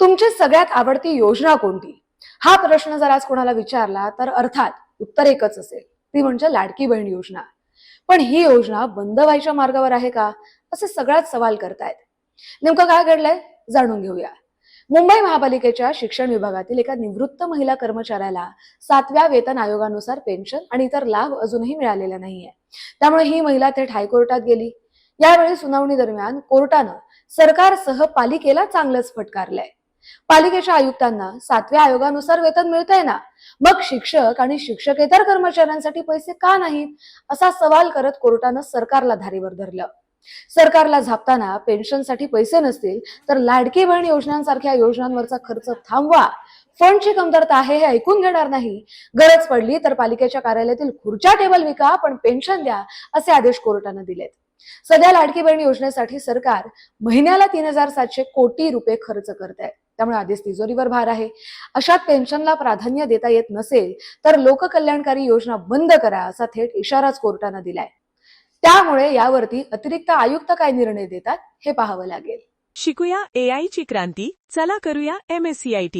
तुमची सगळ्यात आवडती योजना कोणती? हा प्रश्न जर आज कोणाला विचारला तर अर्थात उत्तर एकच असेल, ती म्हणजे लाडकी बहीण योजना. पण ही योजना बंद व्हायच्या मार्गावर आहे का, असे सगळ्यात सवाल करतायत. नेमकं काय घडलंय जाणून घेऊया. मुंबई महापालिकेच्या शिक्षण विभागातील एका निवृत्त महिला कर्मचाऱ्याला 7व्या वेतन आयोगानुसार पेन्शन आणि इतर लाभ अजूनही मिळालेला नाहीये. त्यामुळे ही महिला थेट हायकोर्टात गेली. यावेळी सुनावणी दरम्यान कोर्टानं सरकारसह पालिकेला चांगलंच फटकारलंय. पालिकेच्या आयुक्तांना 7व्या आयोगानुसार वेतन मिळतंय ना, मग शिक्षक आणि शिक्षकेतर कर्मचाऱ्यांसाठी पैसे का नाहीत, असा सवाल करत कोर्टानं सरकारला धारेवर धरलं. सरकारला झापताना पेन्शनसाठी पैसे नसतील तर लाडकी बहीण योजनांसारख्या योजनांवरचा खर्च थांबवा. फंडची कमतरता आहे हे ऐकून घेणार नाही. गरज पडली तर पालिकेच्या कार्यालयातील खुर्च्या टेबल विका, पण पेन्शन द्या, असे आदेश कोर्टानं दिलेत. सध्या लाडकी बहीण योजनेसाठी सरकार महिन्याला 3,700 कोटी रुपये खर्च करत आहे. त्यामुळे आधीच तिजोरीवर भार आहे. अशात पेन्शनला प्राधान्य देता येत नसेल तर लोककल्याणकारी योजना बंद करा, असा थेट इशाराच कोर्टानं दिलाय. त्यामुळे यावरती अतिरिक्त आयुक्त काय निर्णय देतात हे पाहावं लागेल. शिकूया AI ची क्रांती, चला करूया MSCIT.